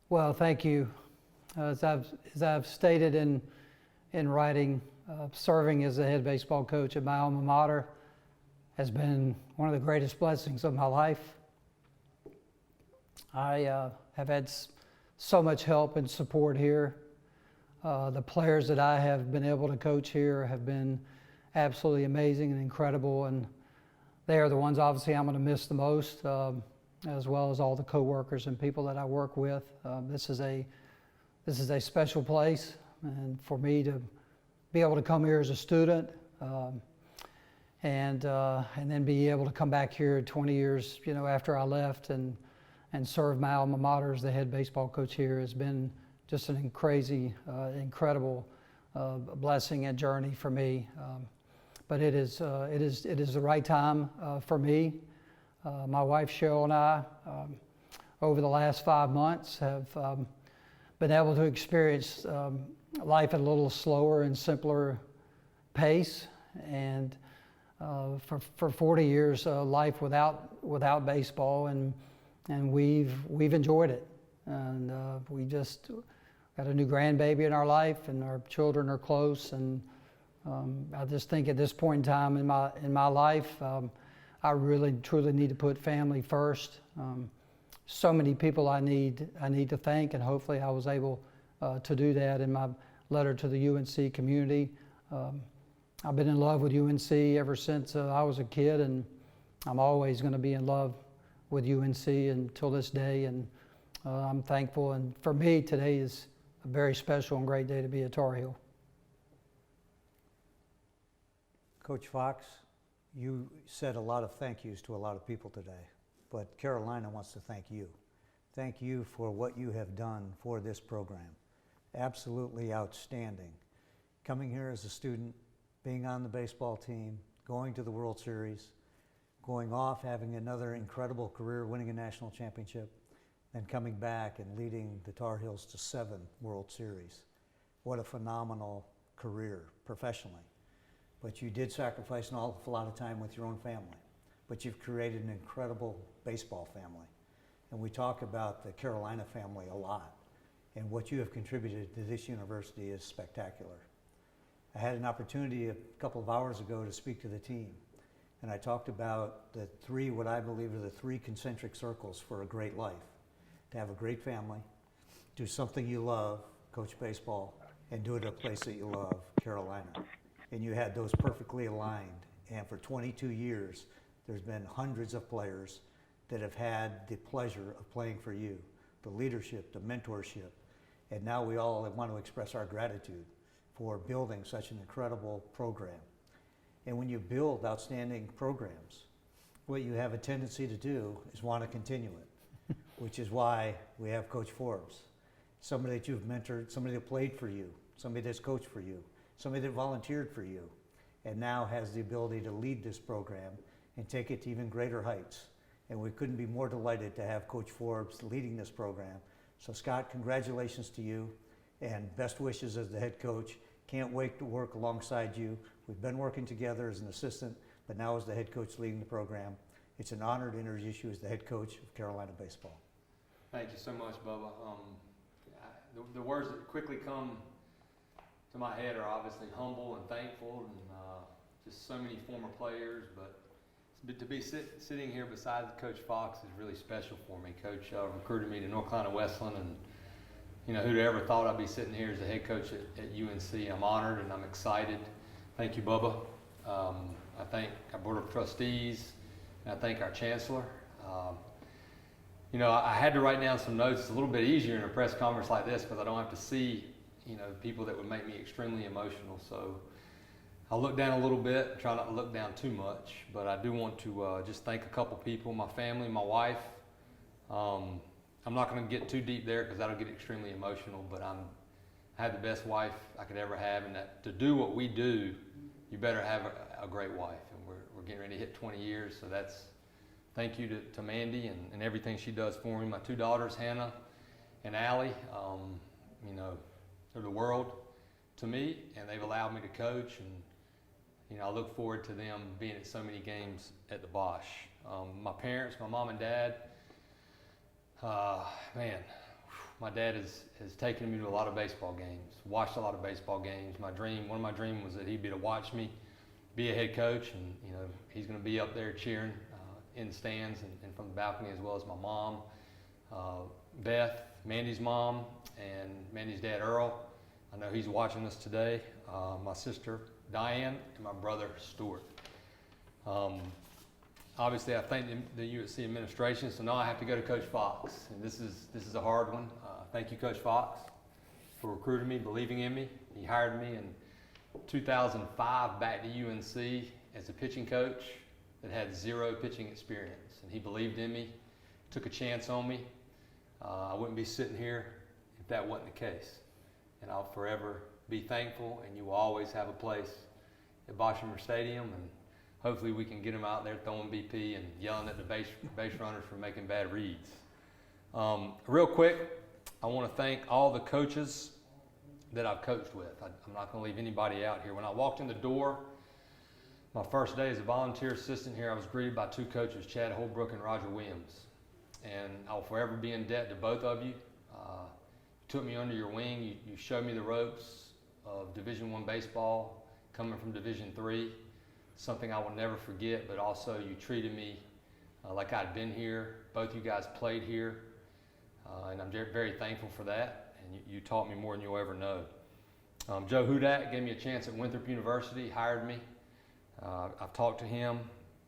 Well, thank you. As I've stated in writing, serving as the head baseball coach at my alma mater has been one of the greatest blessings of my life. I have had so much help and support here. The players that I have been able to coach here have been absolutely amazing and incredible, and they are the ones obviously I'm going to miss the most, as well as all the coworkers and people that I work with. This is a special place, and for me to be able to come here as a student, and then be able to come back here 20 years, after I left and serve my alma mater as the head baseball coach here has been just an incredible blessing and journey for me. But it is the right time for me. My wife Cheryl and I, over the last 5 months, have been able to experience life at a little slower and simpler pace, and for 40 years, life without baseball, and we've enjoyed it, and we just got a new grandbaby in our life, and our children are close, and I just think at this point in time in my life, I really truly need to put family first. So many people I need to thank, and hopefully I was able to do that in my letter to the UNC community. I've been in love with UNC ever since I was a kid, and I'm always going to be in love with UNC until this day, and I'm thankful. And for me, today is a very special and great day to be a Tar Heel. Coach Fox, you said a lot of thank yous to a lot of people today, but Carolina wants to thank you. Thank you for what you have done for this program. Absolutely outstanding. Coming here as a student, being on the baseball team, going to the World Series, going off, having another incredible career, winning a national championship, and coming back and leading the Tar Heels to 7 World Series. What a phenomenal career professionally. But you did sacrifice an awful lot of time with your own family. But you've created an incredible baseball family. And we talk about the Carolina family a lot. And what you have contributed to this university is spectacular. I had an opportunity a couple of hours ago to speak to the team. And I talked about the 3, what I believe are the 3 concentric circles for a great life. To have a great family, do something you love, coach baseball, and do it at a place that you love, Carolina. And you had those perfectly aligned. And for 22 years, there's been hundreds of players that have had the pleasure of playing for you, the leadership, the mentorship. And now we all want to express our gratitude for building such an incredible program. And when you build outstanding programs, what you have a tendency to do is want to continue it, which is why we have Coach Forbes, somebody that you've mentored, somebody that played for you, somebody that's coached for you, somebody that volunteered for you, and now has the ability to lead this program and take it to even greater heights. And we couldn't be more delighted to have Coach Forbes leading this program. So Scott, congratulations to you, and best wishes as the head coach. Can't wait to work alongside you. We've been working together as an assistant, but now as the head coach leading the program. It's an honor to introduce you as the head coach of Carolina baseball. Thank you so much, Bubba. The words that quickly come to my head are obviously humble and thankful, and just so many former players. But to be sitting here beside Coach Fox is really special for me. Coach recruited me to North Carolina Wesleyan, and who'd ever thought I'd be sitting here as the head coach at UNC. I'm honored and I'm excited. Thank you, Bubba. I thank our Board of Trustees, and I thank our Chancellor. I had to write down some notes. It's a little bit easier in a press conference like this because I don't have to see, people that would make me extremely emotional. So I'll look down a little bit, try not to look down too much, but I do want to just thank a couple people, my family, my wife. I'm not going to get too deep there because that'll get extremely emotional, but I have the best wife I could ever have, and that to do what we do, you better have a great wife, and we're getting ready to hit 20 years, so that's thank you to Mandy and everything she does for me. My 2 daughters, Hannah and Allie, they're the world to me, and they've allowed me to coach, and I look forward to them being at so many games at the Bosch. My parents, my mom and dad, man, my dad has taken me to a lot of baseball games, watched a lot of baseball games. One of my dreams was that he'd be to watch me be a head coach, and he's going to be up there cheering in the stands and from the balcony, as well as my mom, Beth, Mandy's mom, and Mandy's dad, Earl. I know he's watching us today. My sister, Diane, and my brother, Stuart. Obviously, I thank the USC administration, so now I have to go to Coach Fox, and this is a hard one. Thank you, Coach Fox, for recruiting me, believing in me. He hired me in 2005 back to UNC as a pitching coach that had 0 pitching experience, and he believed in me, took a chance on me. I wouldn't be sitting here if that wasn't the case, and I'll forever be thankful, and you will always have a place at Boshamer Stadium, and hopefully we can get him out there throwing BP and yelling at the base runners for making bad reads. Real quick, I want to thank all the coaches that I've coached with. I'm not going to leave anybody out here. When I walked in the door, my first day as a volunteer assistant here, I was greeted by 2 coaches, Chad Holbrook and Roger Williams. And I'll forever be in debt to both of you. You took me under your wing. You showed me the ropes of Division I baseball, coming from Division III. Something I will never forget, but also you treated me like I'd been here. Both you guys played here, and I'm very thankful for that, and you taught me more than you'll ever know. Joe Hudak gave me a chance at Winthrop University, hired me. I've talked to him,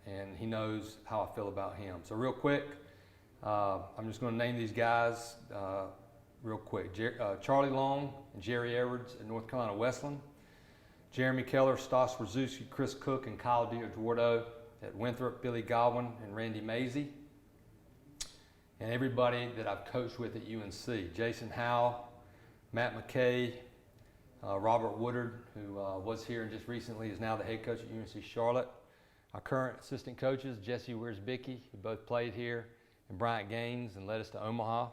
and he knows how I feel about him. So real quick, I'm just going to name these guys real quick. Charlie Long and Jerry Edwards at North Carolina Wesleyan. Jeremy Keller, Stas Rzuski, Chris Cook, and Kyle DiEduardo at Winthrop, Billy Godwin, and Randy Mazey. And everybody that I've coached with at UNC. Jason Howe, Matt McKay, Robert Woodard, who was here and just recently is now the head coach at UNC Charlotte. Our current assistant coaches, Jesse Wiersbicki, who both played here, and Bryant Gaines, and led us to Omaha.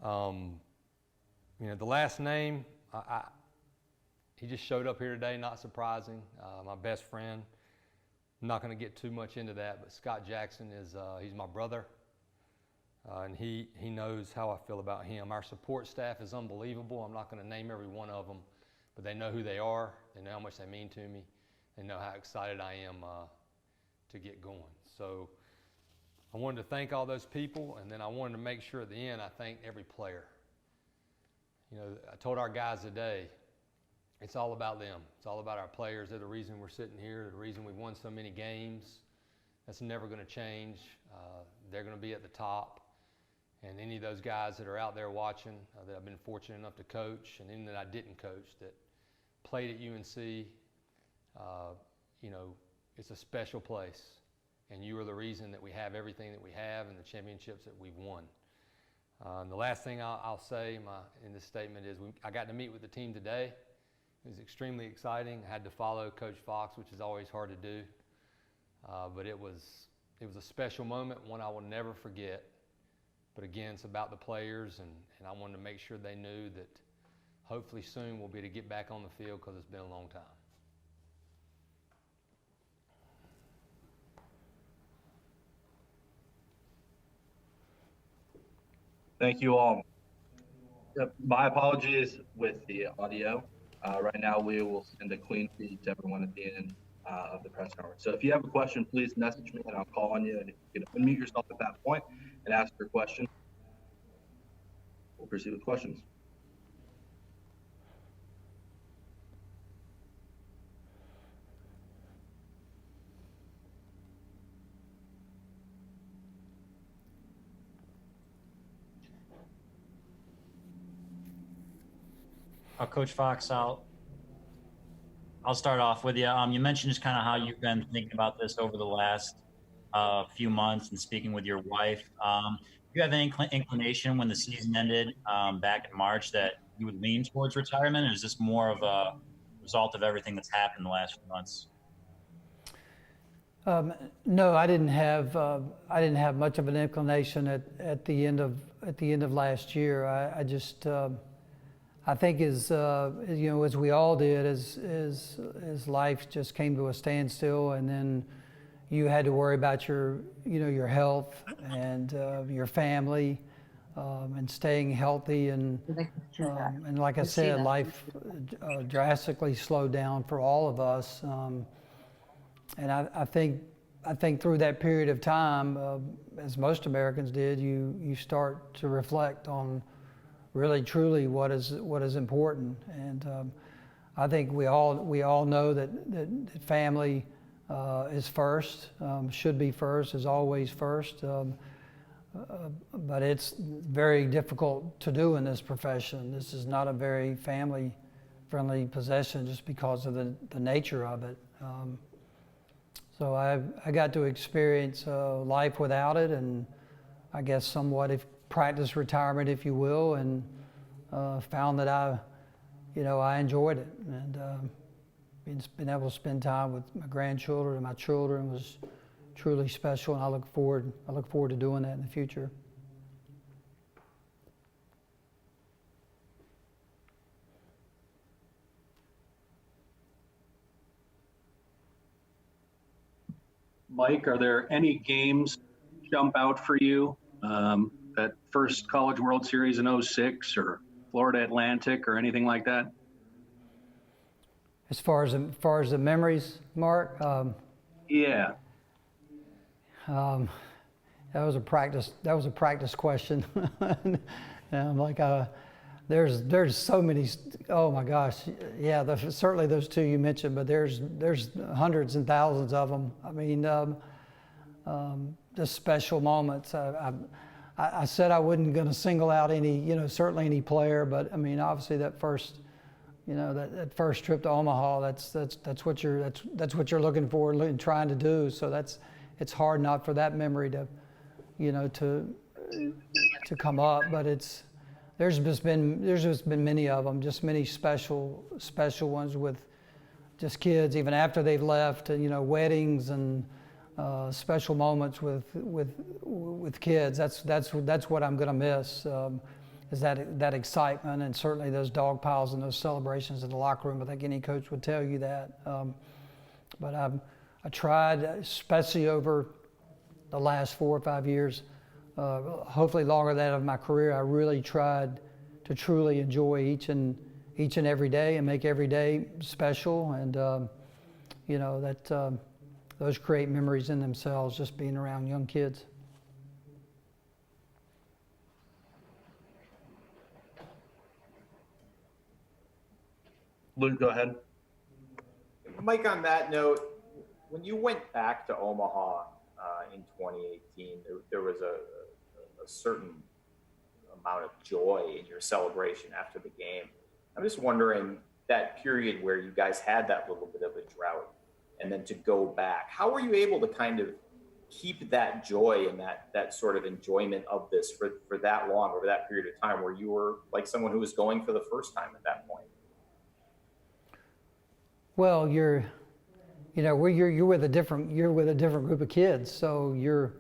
The last name, he just showed up here today, not surprising. My best friend. I'm not going to get too much into that, but Scott Jackson he's my brother, and he knows how I feel about him. Our support staff is unbelievable. I'm not going to name every one of them, but they know who they are. They know how much they mean to me. They know how excited I am to get going. So I wanted to thank all those people, and then I wanted to make sure at the end I thanked every player. I told our guys today, it's all about them. It's all about our players. They're the reason we're sitting here. They're the reason we've won so many games. That's never going to change. They're going to be at the top. And any of those guys that are out there watching that I've been fortunate enough to coach, and any that I didn't coach that played at UNC, it's a special place. And you are the reason that we have everything that we have and the championships that we've won. And the last thing I'll say in this statement is I got to meet with the team today. It was extremely exciting. I had to follow Coach Fox, which is always hard to do. But it was a special moment, one I will never forget. But again, it's about the players, and I wanted to make sure they knew that hopefully soon we'll be able to get back on the field because it's been a long time. Thank you all. My apologies with the audio. Right now, we will send a clean feed to everyone at the end of the press conference. So if you have a question, please message me and I'll call on you. And if you can unmute yourself at that point and ask your question, we'll proceed with questions. Coach Fox, I'll start off with you. You mentioned just kind of how you've been thinking about this over the last few months and speaking with your wife. Do you have any inclination when the season ended back in March that you would lean towards retirement, or is this more of a result of everything that's happened in the last few months? No, I didn't have much of an inclination at the end of last year. I think as we all did, as life just came to a standstill, and then you had to worry about your health and your family. and staying healthy, and like I said, life drastically slowed down for all of us. And I think through that period of time, as most Americans did, you start to reflect on really truly what is important. And I think we all know that family is first, should be first, is always first. But it's very difficult to do in this profession. This is not a very family-friendly profession just because of the nature of it. So I got to experience life without it, and I guess somewhat practice retirement, if you will, and found that I enjoyed it, and being able to spend time with my grandchildren and my children was truly special, and I look forward to doing that in the future. Mike, are there any games jump out for you? That first College World Series in '06 or Florida Atlantic or anything like that? As far as the memories, Mark? Yeah. That was a practice question. And I'm like, there's so many. Oh my gosh, yeah. Certainly those two you mentioned, but there's hundreds and thousands of them. I mean, just special moments. I said I wasn't going to single out any, certainly any player, but I mean, obviously that first, that first trip to Omaha, that's what you're looking for and trying to do. So it's hard not for that memory to come up, but there's just been many of them, just many special ones with just kids, even after they've left, and weddings and special moments with kids. That's what I'm going to miss, is that excitement, and certainly those dog piles and those celebrations in the locker room. I think any coach would tell you that. But I tried, especially over the last 4 or 5 years, hopefully longer than that of my career, I really tried to truly enjoy each and every day and make every day special, and those create memories in themselves, just being around young kids. Luke, go ahead. Mike, on that note, when you went back to Omaha in 2018, there was a certain amount of joy in your celebration after the game. I'm just wondering, that period where you guys had that little bit of a drought and then to go back, how were you able to kind of keep that joy and that sort of enjoyment of this for that long, over that period of time, where you were like someone who was going for the first time at that point? Well, you're with a different group of kids, so you're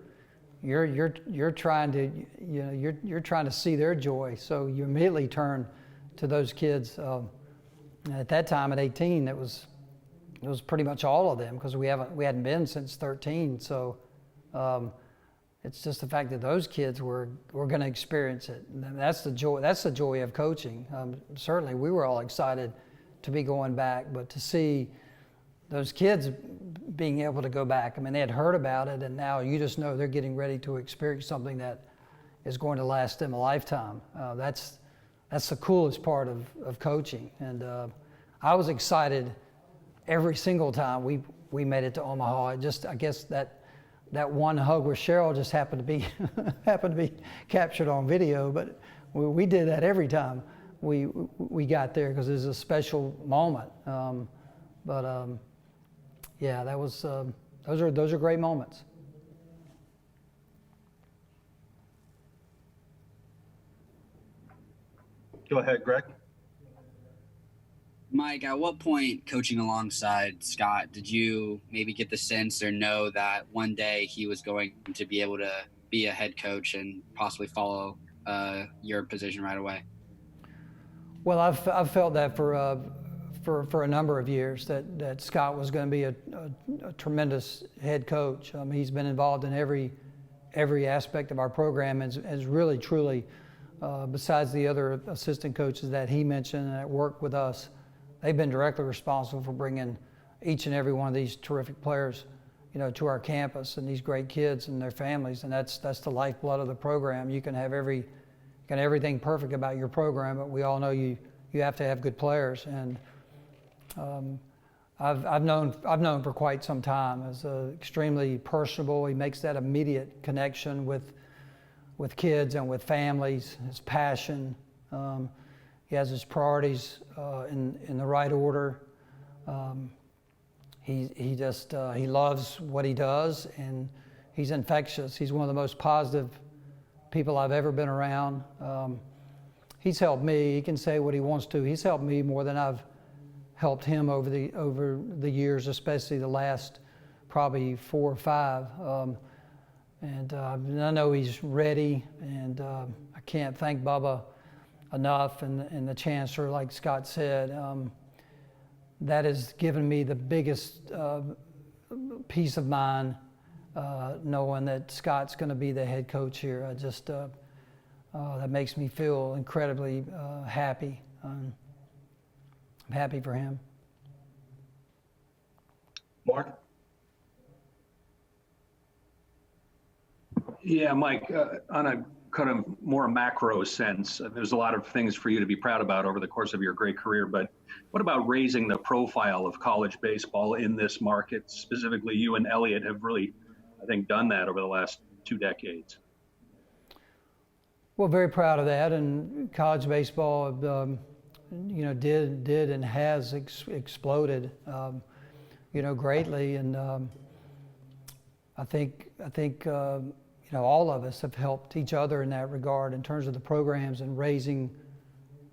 trying to you're trying to see their joy, so you immediately turn to those kids. At that time, at 18, it was pretty much all of them, because we hadn't been since 13. So it's just the fact that those kids were going to experience it. And that's the joy. That's the joy of coaching. Certainly, we were all excited to be going back, but to see those kids being able to go back, I mean, they had heard about it, and now you just know they're getting ready to experience something that is going to last them a lifetime. That's the coolest part of coaching. And I was excited every single time we made it to Omaha. I guess that one hug with Cheryl just happened to be captured on video, but we did that every time we got there, because it was a special moment. Yeah, that was those are great moments. Go ahead, Greg. Mike, at what point coaching alongside Scott did you maybe get the sense or know that one day he was going to be able to be a head coach and possibly follow your position right away? Well, I've felt that for a number of years, that Scott was going to be a tremendous head coach. He's been involved in every aspect of our program, and has really truly besides the other assistant coaches that he mentioned and that work with us, they've been directly responsible for bringing each and every one of these terrific players, to our campus, and these great kids and their families, and that's the lifeblood of the program. You can have everything perfect about your program, but we all know you have to have good players. And I've known for quite some time as extremely personable. He makes that immediate connection with kids and with families. His passion. He has his priorities in the right order. He loves what he does, and he's infectious. He's one of the most positive people I've ever been around. He's helped me. He can say what he wants to. He's helped me more than I've helped him over the years, especially the last probably 4 or 5. And I know he's ready, and I can't thank Bubba enough, and the chancellor, like Scott said. That has given me the biggest peace of mind, knowing that Scott's going to be the head coach here. That makes me feel incredibly happy. I'm happy for him. Mark? Yeah, Mike, on a kind of more macro sense, there's a lot of things for you to be proud about over the course of your great career, but what about raising the profile of college baseball in this market? Specifically, you and Elliot have really, I think, done that over the last 2 decades. Well, very proud of that, and college baseball, did and has exploded, greatly, and I think all of us have helped each other in that regard in terms of the programs and raising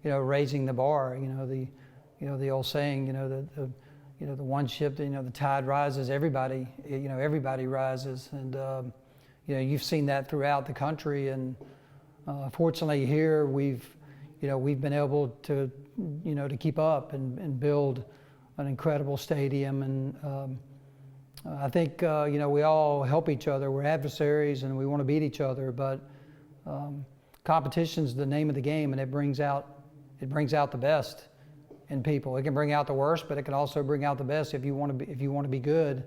the bar. The old saying, the one ship, the tide rises, everybody rises, and you've seen that throughout the country, and fortunately here we've been able to keep up and build an incredible stadium, and I think we all help each other. We're adversaries and we want to beat each other, but competition's the name of the game, and it brings out the best in people. It can bring out the worst, but it can also bring out the best if you want to be good.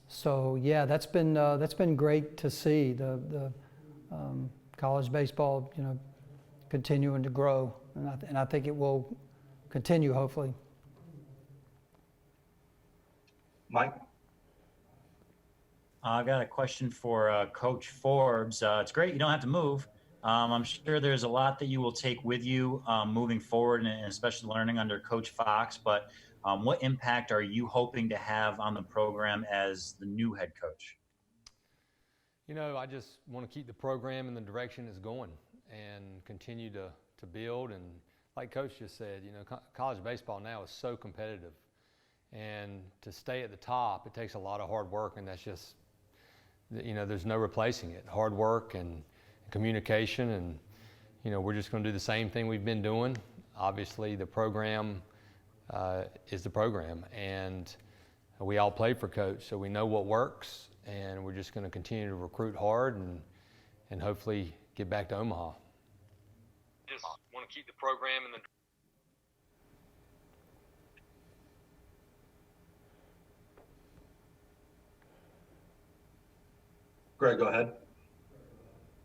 So yeah, that's been great to see the college baseball continuing to grow, and I think it will continue, hopefully. Mike? I've got a question for Coach Forbes. It's great you don't have to move. I'm sure there's a lot that you will take with you moving forward, and especially learning under Coach Fox. But what impact are you hoping to have on the program as the new head coach? I just want to keep the program in the direction it's going and continue to build. And like Coach just said, college baseball now is so competitive. And to stay at the top, it takes a lot of hard work, and that's just, there's no replacing it. Hard work and communication, and, we're just going to do the same thing we've been doing. Obviously, the program is the program, and we all played for Coach, so we know what works, and we're just going to continue to recruit hard and hopefully get back to Omaha. Just want to keep the program in the Greg, go ahead.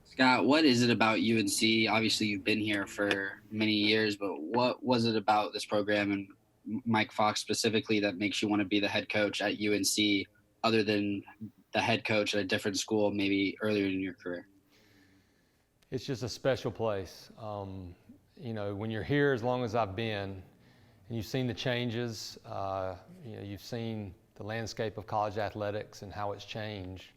Scott, what is it about UNC? Obviously, you've been here for many years, but what was it about this program and Mike Fox specifically that makes you want to be the head coach at UNC other than the head coach at a different school maybe earlier in your career? It's just a special place. When you're here as long as I've been, and you've seen the changes, you've seen the landscape of college athletics and how it's changed.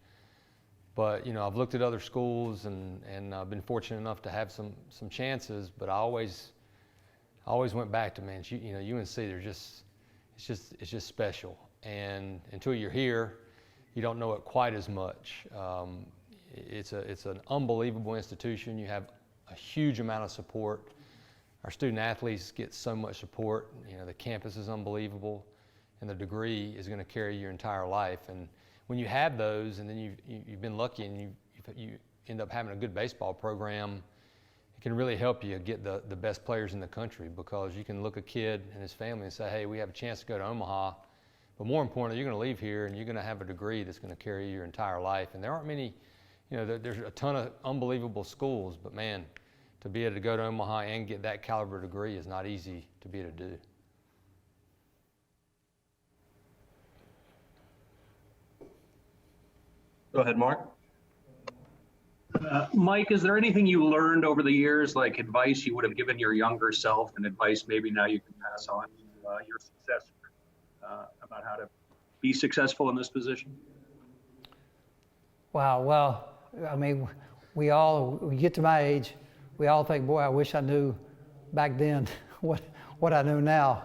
But I've looked at other schools and I've been fortunate enough to have some chances. But I always went back to UNC. It's just special. And until you're here, you don't know it quite as much. It's an unbelievable institution. You have a huge amount of support. Our student athletes get so much support. The campus is unbelievable, and the degree is going to carry your entire life. And when you have those, and then you've been lucky and end up having a good baseball program, it can really help you get the best players in the country, because you can look a kid and his family and say, hey, we have a chance to go to Omaha, but more importantly, you're going to leave here and you're going to have a degree that's going to carry you your entire life. And there aren't many, there's a ton of unbelievable schools, but man, to be able to go to Omaha and get that caliber degree is not easy to be able to do. Go ahead, Mark. Mike, is there anything you learned over the years, like advice you would have given your younger self, and advice maybe now you can pass on to your successor about how to be successful in this position? Wow. Well, I mean, we get to my age, we all think, boy, I wish I knew back then what I know now.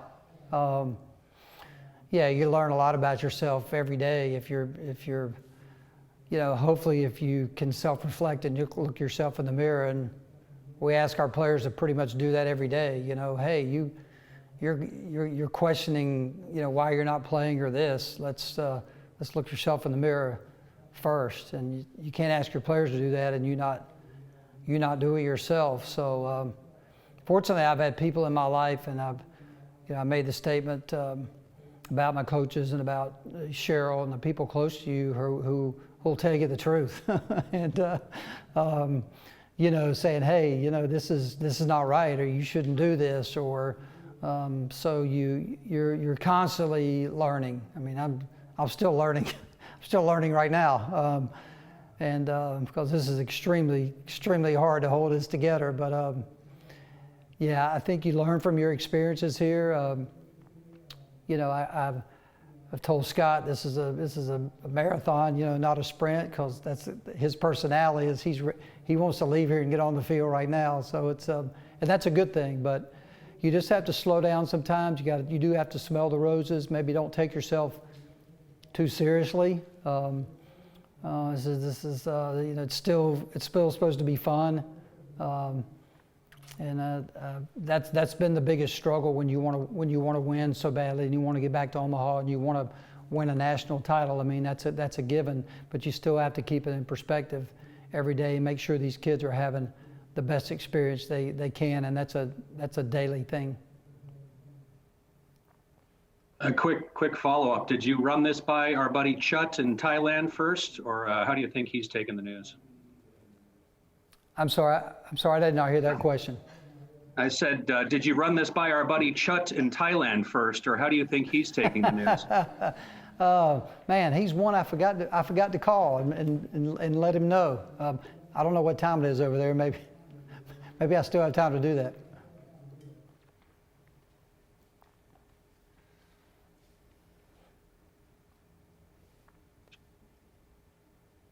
Yeah, you learn a lot about yourself every day if you're hopefully if you can self-reflect and you look yourself in the mirror. And we ask our players to pretty much do that every day. Hey, you're questioning, why you're not playing or this. Let's look yourself in the mirror first. And you can't ask your players to do that and you not do it yourself. So fortunately, I've had people in my life, and I made the statement about my coaches and about Cheryl and the people close to you who will tell you the truth, and saying, hey, this is not right, or you shouldn't do this, or so you're constantly learning. I mean, I'm still learning, I'm still learning right now, and because this is extremely hard to hold this together. But yeah, I think you learn from your experiences here. I've told Scott this is a marathon, not a sprint, because that's his personality. Is he wants to leave here and get on the field right now. So it's and that's a good thing. But you just have to slow down sometimes. You do have to smell the roses. Maybe don't take yourself too seriously. This is it's still supposed to be fun. And that's been the biggest struggle when you want to win so badly and you want to get back to Omaha and you want to win a national title. I mean, that's a given, but you still have to keep it in perspective every day and make sure these kids are having the best experience they can, and that's a daily thing. A quick follow-up. Did you run this by our buddy Chut in Thailand first, or how do you think he's taken the news? I'm sorry, I did not hear that question. I said, did you run this by our buddy Chut in Thailand first, or how do you think he's taking the news? Man, he's one I forgot to call and let him know. I don't know what time it is over there. Maybe I still have time to do that.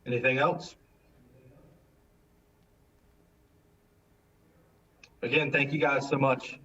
Anything else? Again, thank you guys so much.